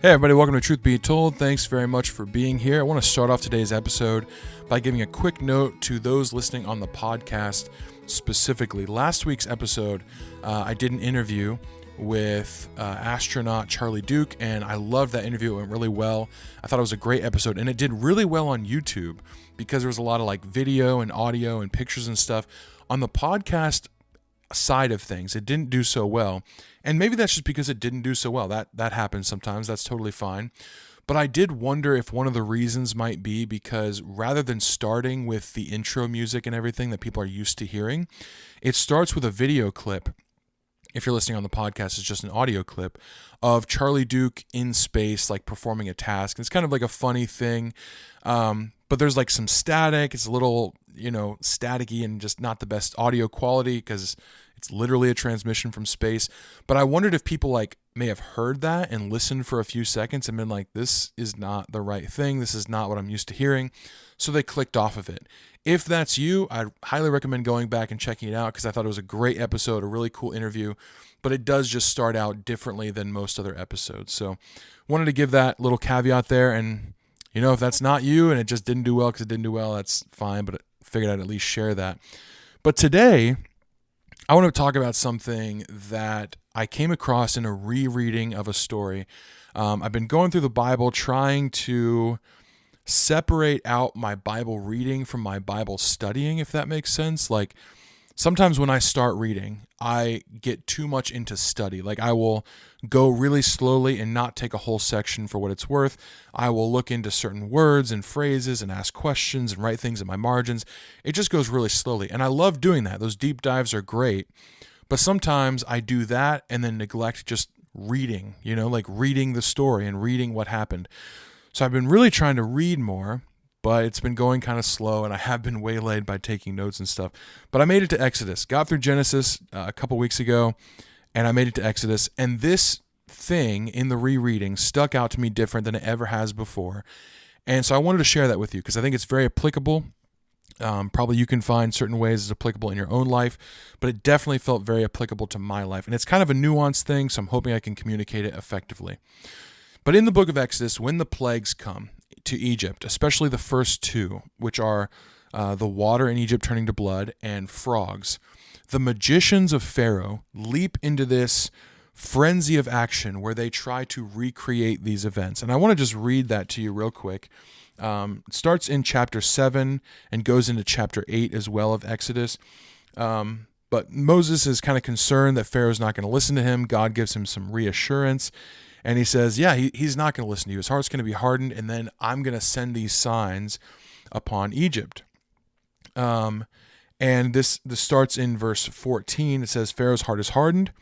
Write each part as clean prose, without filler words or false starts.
Hey everybody, welcome to Truth Be Told. Thanks very much for being here. I want to start off today's episode by giving a quick note to those listening on the podcast specifically. Last week's episode, I did an interview with astronaut Charlie Duke, and I loved that interview. It went really well. I thought it was a great episode, and it did really well on YouTube because there was a lot of video and audio and pictures and stuff. On the podcast side of things, it didn't do so well. And maybe that's just because it didn't do so well. That happens sometimes. That's totally fine. But I did wonder if one of the reasons might be because rather than starting with the intro music and everything that people are used to hearing, it starts with a video clip. If you're listening on the podcast, it's just an audio clip of Charlie Duke in space, performing a task. It's kind of like a funny thing. But there's some static. It's a little, staticky and just not the best audio quality because it's literally a transmission from space. But I wondered if people may have heard that and listened for a few seconds and been like, this is not the right thing. This is not what I'm used to hearing. So they clicked off of it. If that's you, I'd highly recommend going back and checking it out because I thought it was a great episode, a really cool interview, but it does just start out differently than most other episodes. So wanted to give that little caveat there. And, if that's not you and it just didn't do well because it didn't do well, that's fine, but I figured I'd at least share that. But today, I want to talk about something that I came across in a rereading of a story. I've been going through the Bible trying to separate out my Bible reading from my Bible studying, if that makes sense. Sometimes when I start reading, I get too much into study. I will go really slowly and not take a whole section for what it's worth. I will look into certain words and phrases and ask questions and write things in my margins. It just goes really slowly. And I love doing that. Those deep dives are great. But sometimes I do that and then neglect just reading, reading the story and reading what happened. So I've been really trying to read more, but it's been going kind of slow, and I have been waylaid by taking notes and stuff. But I made it to Exodus, got through Genesis a couple weeks ago, and I made it to Exodus. And this thing in the rereading stuck out to me different than it ever has before. And so I wanted to share that with you because I think it's very applicable. Probably you can find certain ways it's applicable in your own life, but it definitely felt very applicable to my life. And it's kind of a nuanced thing, so I'm hoping I can communicate it effectively. But in the book of Exodus, when the plagues come to Egypt, especially the first two, which are the water in Egypt turning to blood and frogs, the magicians of Pharaoh leap into this frenzy of action where they try to recreate these events. And I want to just read that to you real quick. It starts in chapter 7 and goes into chapter 8 as well of Exodus. But Moses is kind of concerned that Pharaoh's not going to listen to him. God gives him some reassurance. And he says, he's not going to listen to you. His heart's going to be hardened, and then I'm going to send these signs upon Egypt. And this starts in verse 14. It says, Pharaoh's heart is hardened.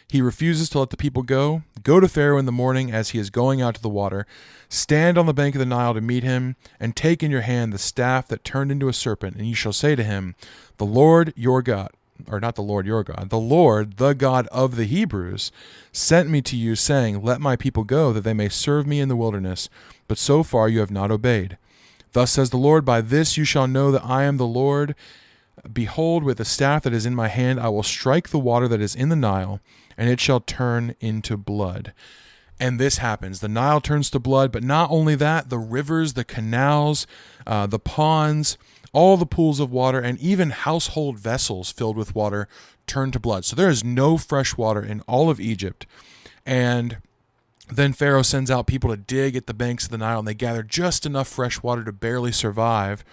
He refuses to let the people go. Go to Pharaoh in the morning as he is going out to the water. Stand on the bank of the Nile to meet him, and take in your hand the staff that turned into a serpent, and you shall say to him, the Lord your God, or not the Lord your God, the Lord, the God of the Hebrews, sent me to you, saying, let my people go, that they may serve me in the wilderness. But so far you have not obeyed. Thus says the Lord, by this you shall know that I am the Lord. Behold, with the staff that is in my hand, I will strike the water that is in the Nile, and it shall turn into blood. And this happens. The Nile turns to blood, but not only that, the rivers, the canals, the ponds, all the pools of water, and even household vessels filled with water turn to blood. So there is no fresh water in all of Egypt. And then Pharaoh sends out people to dig at the banks of the Nile, and they gather just enough fresh water to barely survive.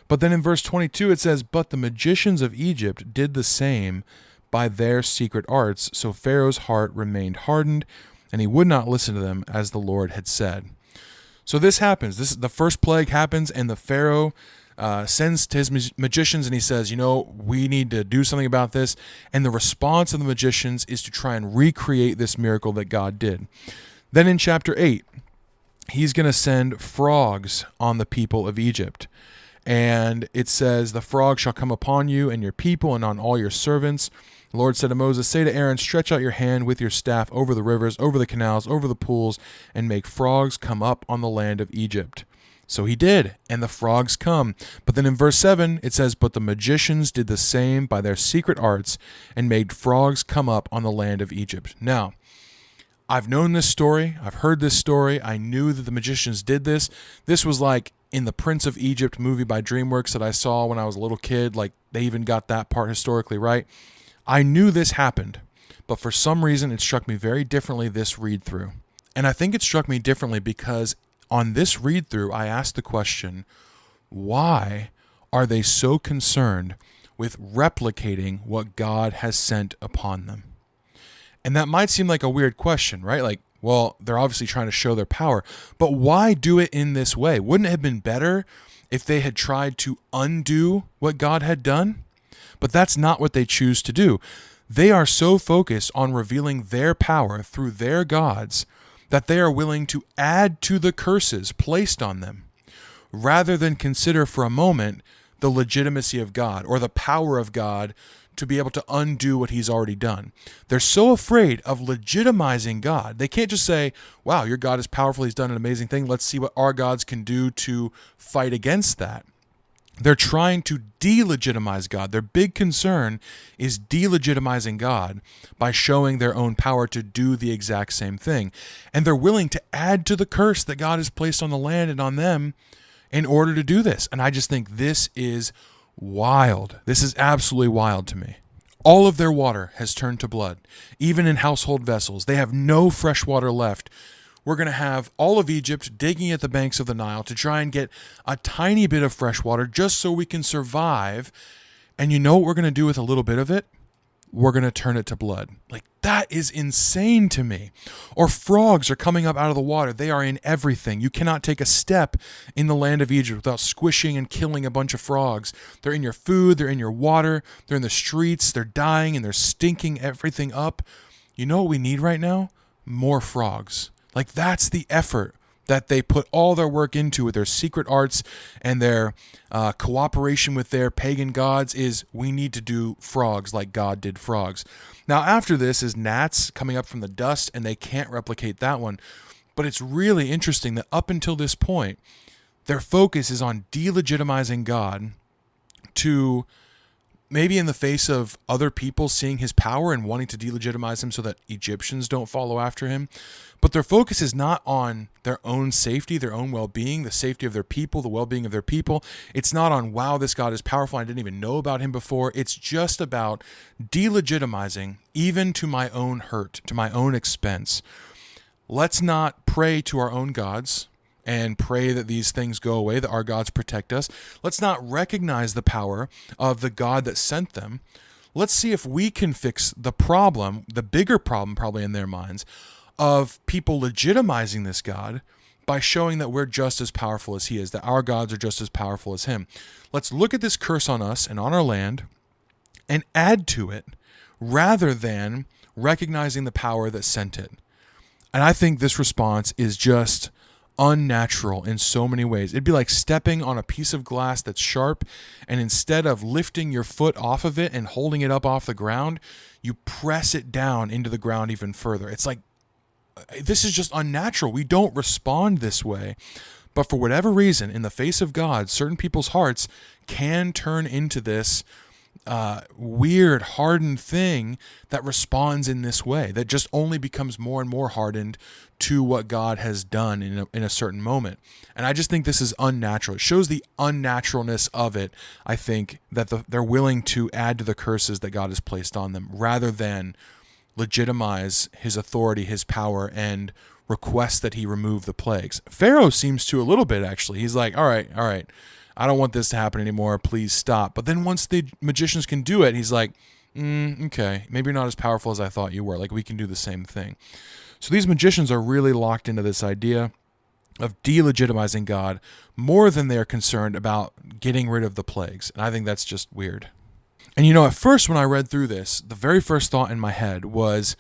But then in verse 22 it says, but the magicians of Egypt did the same by their secret arts. So Pharaoh's heart remained hardened, and he would not listen to them as the Lord had said. So this happens. The first plague happens, and the Pharaoh sends to his magicians, and he says, we need to do something about this. And the response of the magicians is to try and recreate this miracle that God did. Then in chapter 8, he's going to send frogs on the people of Egypt. And it says, the frog shall come upon you and your people and on all your servants. The Lord said to Moses, say to Aaron, stretch out your hand with your staff over the rivers, over the canals, over the pools, and make frogs come up on the land of Egypt. So he did, and the frogs come. But then in verse 7, it says, but the magicians did the same by their secret arts and made frogs come up on the land of Egypt. Now, I've known this story. I've heard this story. I knew that the magicians did this. This was like in the Prince of Egypt movie by DreamWorks that I saw when I was a little kid. Like, they even got that part historically right. I knew this happened, but for some reason it struck me very differently this read through. And I think it struck me differently because on this read through, I asked the question, why are they so concerned with replicating what God has sent upon them? And that might seem like a weird question, right? Like, well, they're obviously trying to show their power, but why do it in this way? Wouldn't it have been better if they had tried to undo what God had done? But that's not what they choose to do. They are so focused on revealing their power through their gods that they are willing to add to the curses placed on them, rather than consider for a moment the legitimacy of God or the power of God to be able to undo what he's already done. They're so afraid of legitimizing God. They can't just say, wow, your God is powerful, he's done an amazing thing, let's see what our gods can do to fight against that. They're trying to delegitimize God. Their big concern is delegitimizing God by showing their own power to do the exact same thing. And they're willing to add to the curse that God has placed on the land and on them in order to do this. And I just think this is wild. This is absolutely wild to me. All of their water has turned to blood, even in household vessels. They have no fresh water left. We're going to have all of Egypt digging at the banks of the Nile to try and get a tiny bit of fresh water just so we can survive. And you know what we're going to do with a little bit of it? We're going to turn it to blood. Like, that is insane to me. Or frogs are coming up out of the water. They are in everything. You cannot take a step in the land of Egypt without squishing and killing a bunch of frogs. They're in your food. They're in your water. They're in the streets. They're dying and they're stinking everything up. You know what we need right now? More frogs. Like, that's the effort that they put all their work into with their secret arts and their cooperation with their pagan gods is we need to do frogs like God did frogs. Now, after this is gnats coming up from the dust, and they can't replicate that one. But it's really interesting that up until this point, their focus is on delegitimizing God to maybe in the face of other people seeing his power and wanting to delegitimize him so that Egyptians don't follow after him. But their focus is not on their own safety, their own well-being, the safety of their people, the well-being of their people. It's not on, wow, this God is powerful, I didn't even know about him before. It's just about delegitimizing, even to my own hurt, to my own expense. Let's not pray to our own gods and pray that these things go away, that our gods protect us. Let's not recognize the power of the God that sent them. Let's see if we can fix the problem, the bigger problem probably in their minds, of people legitimizing this God by showing that we're just as powerful as he is, that our gods are just as powerful as him. Let's look at this curse on us and on our land and add to it rather than recognizing the power that sent it. And I think this response is just unnatural in so many ways. It'd be like stepping on a piece of glass that's sharp, and instead of lifting your foot off of it and holding it up off the ground, you press it down into the ground even further. It's like, this is just unnatural. We don't respond this way. But for whatever reason, in the face of God, certain people's hearts can turn into this weird, hardened thing that responds in this way, that just only becomes more and more hardened to what God has done in a certain moment. And I just think this is unnatural. It shows the unnaturalness of it, I think, that they're willing to add to the curses that God has placed on them, rather than legitimize his authority, his power, and request that he remove the plagues. Pharaoh seems to a little bit, actually. He's like, all right, I don't want this to happen anymore. Please stop. But then once the magicians can do it, he's like, okay, maybe you're not as powerful as I thought you were. Like, we can do the same thing. So these magicians are really locked into this idea of delegitimizing God more than they're concerned about getting rid of the plagues. And I think that's just weird. And at first when I read through this, the very first thought in my head was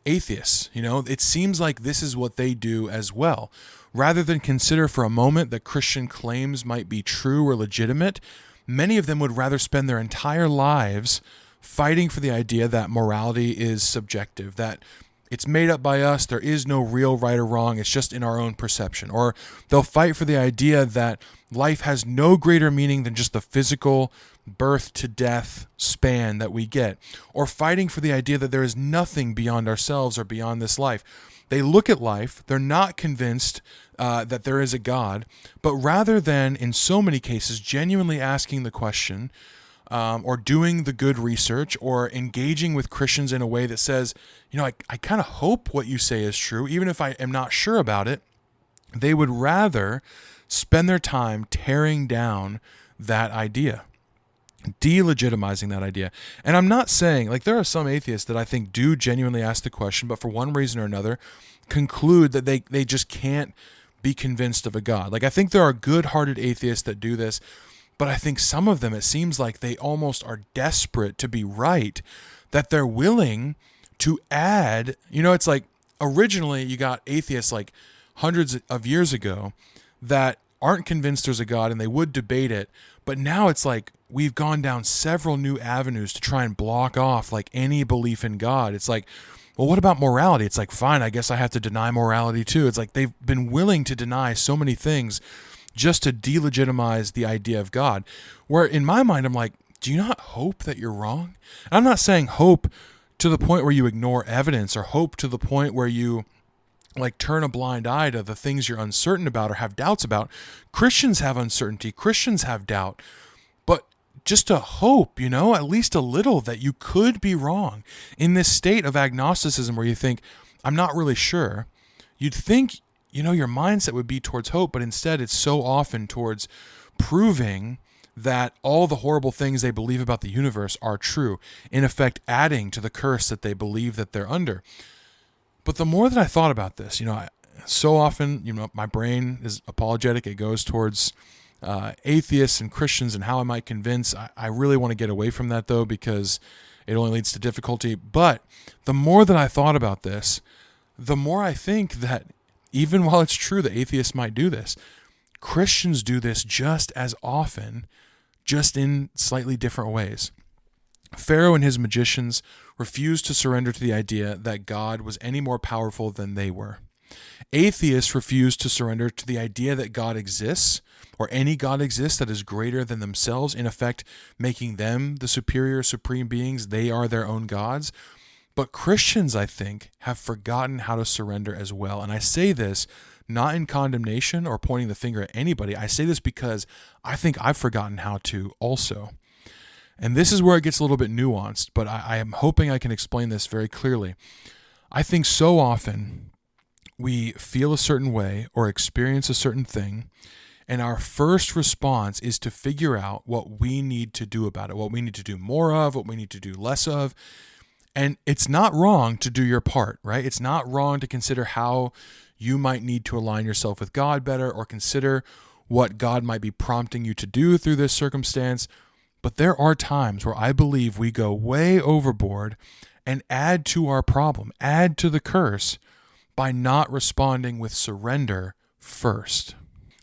atheists. It seems like this is what they do as well. Rather than consider for a moment that Christian claims might be true or legitimate, many of them would rather spend their entire lives fighting for the idea that morality is subjective, that it's made up by us, there is no real right or wrong, it's just in our own perception. Or they'll fight for the idea that life has no greater meaning than just the physical birth to death span that we get, or fighting for the idea that there is nothing beyond ourselves or beyond this life. They look at life, they're not convinced that there is a God, but rather than, in so many cases, genuinely asking the question, or doing the good research, or engaging with Christians in a way that says, I kind of hope what you say is true, even if I am not sure about it, they would rather spend their time tearing down that idea, delegitimizing that idea. And I'm not saying, there are some atheists that I think do genuinely ask the question, but for one reason or another conclude that they just can't be convinced of a God. I think there are good-hearted atheists that do this, but I think some of them, it seems like they almost are desperate to be right, that they're willing to add, it's like originally you got atheists hundreds of years ago that aren't convinced there's a God and they would debate it, but now it's we've gone down several new avenues to try and block off any belief in God. It's well, what about morality? It's fine, I guess I have to deny morality too. It's they've been willing to deny so many things just to delegitimize the idea of God. Where in my mind, I'm do you not hope that you're wrong? And I'm not saying hope to the point where you ignore evidence, or hope to the point where you turn a blind eye to the things you're uncertain about or have doubts about. Christians have uncertainty. Christians have doubt. But just to hope, at least a little, that you could be wrong. In this state of agnosticism where you think, I'm not really sure, you'd think, your mindset would be towards hope, but instead it's so often towards proving that all the horrible things they believe about the universe are true, in effect adding to the curse that they believe that they're under. But the more that I thought about this, so often, my brain is apologetic. It goes towards atheists and Christians and how I might convince. I really want to get away from that, though, because it only leads to difficulty. But the more that I thought about this, the more I think that even while it's true that atheists might do this, Christians do this just as often, just in slightly different ways. Pharaoh and his magicians refused to surrender to the idea that God was any more powerful than they were. Atheists refuse to surrender to the idea that God exists, or any God exists that is greater than themselves, in effect making them the superior, supreme beings. They are their own gods. But Christians, I think, have forgotten how to surrender as well. And I say this not in condemnation or pointing the finger at anybody. I say this because I think I've forgotten how to also. And this is where it gets a little bit nuanced, but I am hoping I can explain this very clearly. I think so often we feel a certain way or experience a certain thing, and our first response is to figure out what we need to do about it, what we need to do more of, what we need to do less of. And it's not wrong to do your part, right? It's not wrong to consider how you might need to align yourself with God better, or consider what God might be prompting you to do through this circumstance. But there are times where I believe we go way overboard and add to our problem, add to the curse, by not responding with surrender first.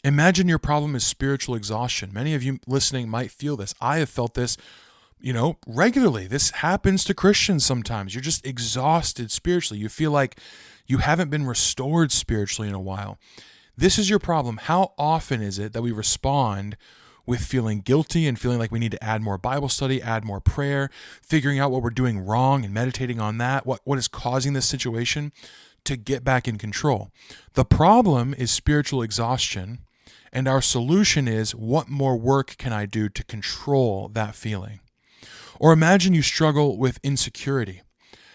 Imagine your problem is spiritual exhaustion. Many of you listening might feel this. I have felt this, regularly. This happens to Christians sometimes. You're just exhausted spiritually. You feel like you haven't been restored spiritually in a while. This is your problem. How often is it that we respond with feeling guilty and feeling like we need to add more Bible study, add more prayer, figuring out what we're doing wrong and meditating on that, what is causing this situation, to get back in control? The problem is spiritual exhaustion, and our solution is, what more work can I do to control that feeling? Or imagine you struggle with insecurity.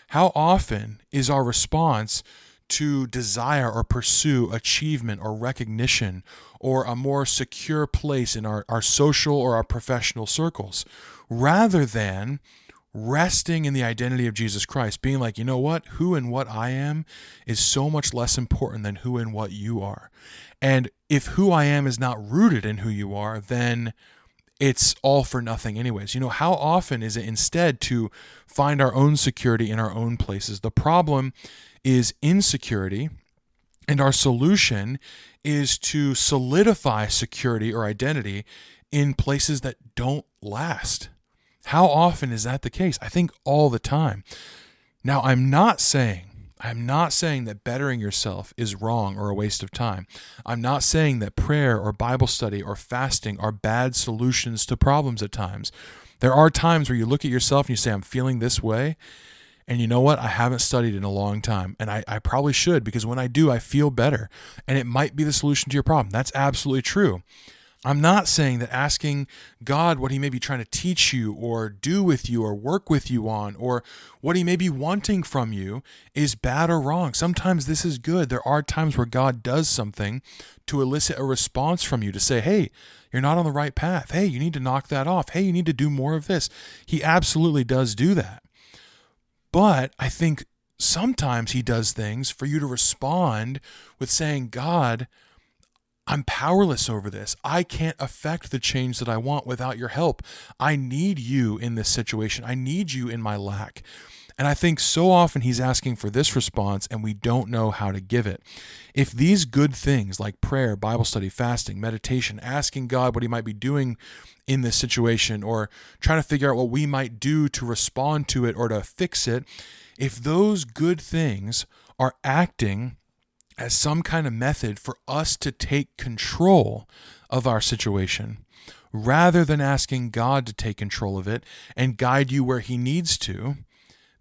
How often is our response to desire or pursue achievement or recognition or a more secure place in our social or our professional circles, rather than resting in the identity of Jesus Christ, being like, you know what, who and what I am is so much less important than who and what you are. And if who I am is not rooted in who you are, then it's all for nothing anyways. How often is it instead to find our own security in our own places? The problem is insecurity, and our solution is to solidify security or identity in places that don't last. How often is that the case? I think all the time. Now, I'm not saying I'm not saying that bettering yourself is wrong or a waste of time. I'm not saying that prayer or Bible study or fasting are bad solutions to problems at times. There are times where you look at yourself and you say, I'm feeling this way. And you know what? I haven't studied in a long time. And I probably should, because when I do, I feel better. And it might be the solution to your problem. That's absolutely true. I'm not saying that asking God what he may be trying to teach you or do with you or work with you on, or what he may be wanting from you, is bad or wrong. Sometimes this is good. There are times where God does something to elicit a response from you, to say, hey, you're not on the right path. Hey, you need to knock that off. Hey, you need to do more of this. He absolutely does do that. But I think sometimes he does things for you to respond with saying, God, I'm powerless over this. I can't affect the change that I want without your help. I need you in this situation. I need you in my lack. And I think so often he's asking for this response and we don't know how to give it. If these good things like prayer, Bible study, fasting, meditation, asking God what he might be doing in this situation, or trying to figure out what we might do to respond to it or to fix it, if those good things are acting as some kind of method for us to take control of our situation, rather than asking God to take control of it and guide you where he needs to,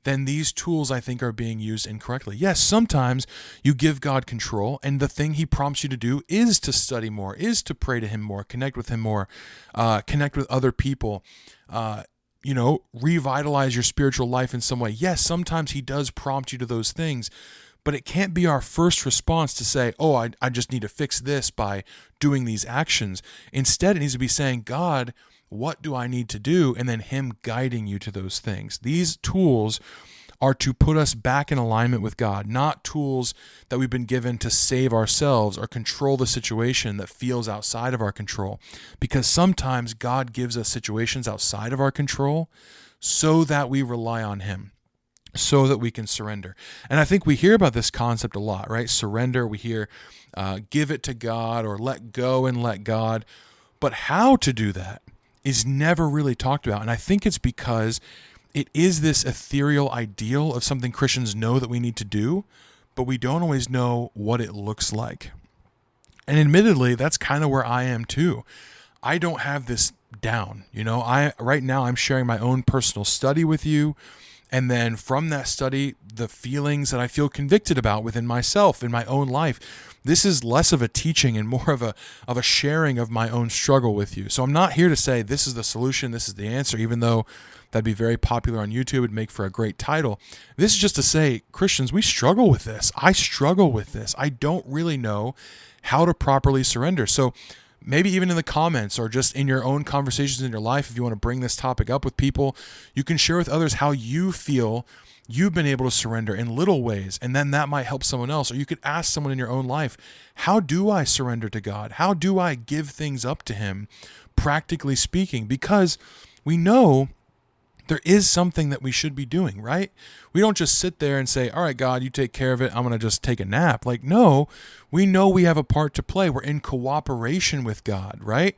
then these tools, I think, are being used incorrectly. Yes, sometimes you give God control, and the thing he prompts you to do is to study more, is to pray to him more, connect with him more, connect with other people, revitalize your spiritual life in some way. Yes, sometimes he does prompt you to those things, but it can't be our first response to say, I just need to fix this by doing these actions. Instead, it needs to be saying, God, what do I need to do? And then him guiding you to those things. These tools are to put us back in alignment with God, not tools that we've been given to save ourselves or control the situation that feels outside of our control. Because sometimes God gives us situations outside of our control so that we rely on him, so that we can surrender. And I think we hear about this concept a lot, right? Surrender, we hear give it to God or let go and let God. But how to do that is never really talked about. And I think it's because it is this ethereal ideal of something Christians know that we need to do, but we don't always know what it looks like. And admittedly, that's kind of where I am too. I don't have this down. Right now I'm sharing my own personal study with you. And then from that study, the feelings that I feel convicted about within myself, in my own life. This is less of a teaching and more of a sharing of my own struggle with you. So I'm not here to say this is the solution, this is the answer, even though that'd be very popular on YouTube, it'd make for a great title. This is just to say, Christians, we struggle with this. I struggle with this. I don't really know how to properly surrender. So maybe even in the comments or just in your own conversations in your life, if you want to bring this topic up with people, you can share with others how you feel you've been able to surrender in little ways, and then that might help someone else. Or you could ask someone in your own life, how do I surrender to God? How do I give things up to him, practically speaking? Because we know there is something that we should be doing, right? We don't just sit there and say, all right, God, you take care of it. I'm going to just take a nap. No, we know we have a part to play. We're in cooperation with God, right?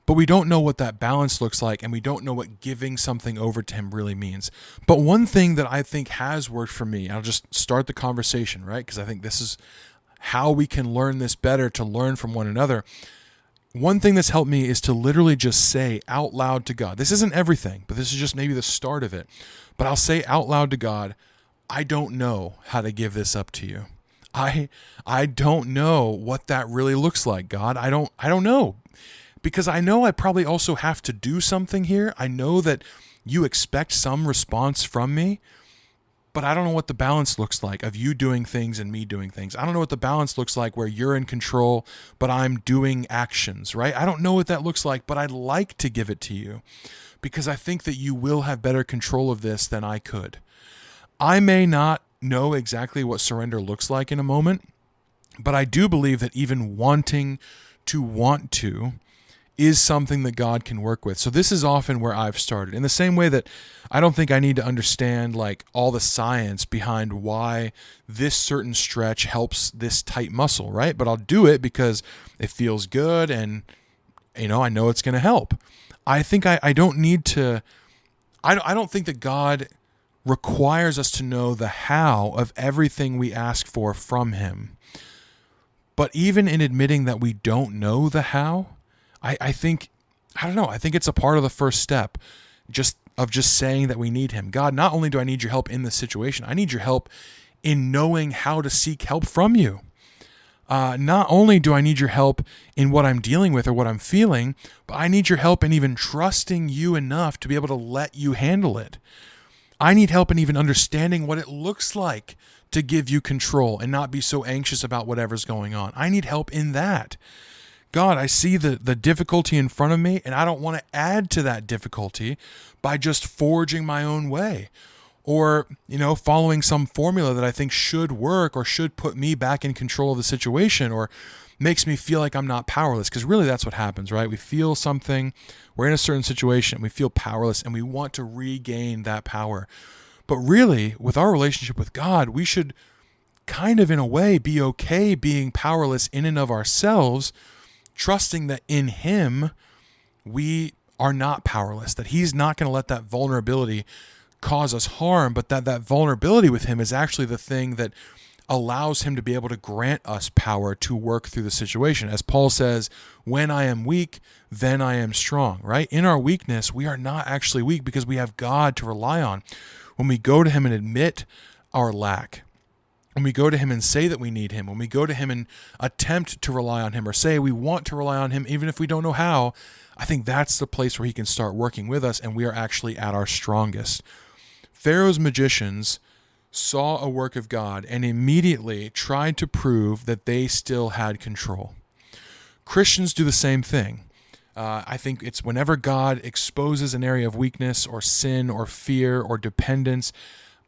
But we don't know what that balance looks like, and we don't know what giving something over to him really means. But one thing that I think has worked for me, I'll just start the conversation, right? Because I think this is how we can learn this better, to learn from one another. One thing that's helped me is to literally just say out loud to God. This isn't everything, but this is just maybe the start of it. But I'll say out loud to God, I don't know how to give this up to you. I don't know what that really looks like, God. I don't know. Because I know I probably also have to do something here. I know that you expect some response from me, but I don't know what the balance looks like of you doing things and me doing things. I don't know what the balance looks like where you're in control, but I'm doing actions, right? I don't know what that looks like, but I'd like to give it to you because I think that you will have better control of this than I could. I may not know exactly what surrender looks like in a moment, but I do believe that even wanting to want to is something that God can work with. So this is often where I've started. In the same way that I don't think I need to understand all the science behind why this certain stretch helps this tight muscle, right? But I'll do it because it feels good and I know it's going to help. I think I don't need to, I don't think that God requires us to know the how of everything we ask for from him. But even in admitting that we don't know the how, I think it's a part of the first step just saying that we need him. God, not only do I need your help in this situation, I need your help in knowing how to seek help from you. Not only do I need your help in what I'm dealing with or what I'm feeling, but I need your help in even trusting you enough to be able to let you handle it. I need help in even understanding what it looks like to give you control and not be so anxious about whatever's going on. I need help in that. God, I see the difficulty in front of me, and I don't want to add to that difficulty by just forging my own way or, following some formula that I think should work or should put me back in control of the situation or makes me feel like I'm not powerless. Because really that's what happens, right? We feel something, we're in a certain situation, we feel powerless, and we want to regain that power. But really, with our relationship with God, we should kind of, in a way, be okay being powerless in and of ourselves, trusting that in him, we are not powerless, that he's not going to let that vulnerability cause us harm, but that vulnerability with him is actually the thing that allows him to be able to grant us power to work through the situation. As Paul says, when I am weak, then I am strong, right? In our weakness, we are not actually weak because we have God to rely on. When we go to him and admit our lack, when we go to him and say that we need him, when we go to him and attempt to rely on him or say we want to rely on him, even if we don't know how, I think that's the place where he can start working with us and we are actually at our strongest. Pharaoh's magicians saw a work of God and immediately tried to prove that they still had control. Christians do the same thing. I think it's whenever God exposes an area of weakness or sin or fear or dependence,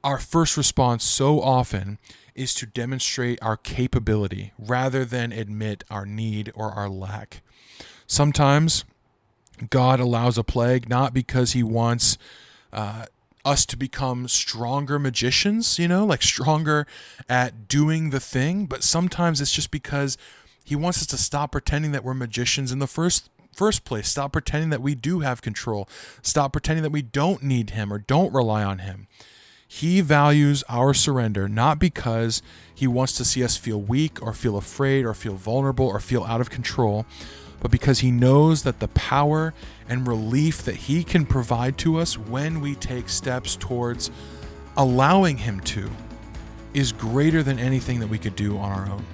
our first response so often is to demonstrate our capability rather than admit our need or our lack. Sometimes God allows a plague not because he wants us to become stronger magicians, like stronger at doing the thing, but sometimes it's just because he wants us to stop pretending that we're magicians in the first place. Stop pretending that we do have control. Stop pretending that we don't need him or don't rely on him. He values our surrender not because he wants to see us feel weak or feel afraid or feel vulnerable or feel out of control, but because he knows that the power and relief that he can provide to us when we take steps towards allowing him to is greater than anything that we could do on our own.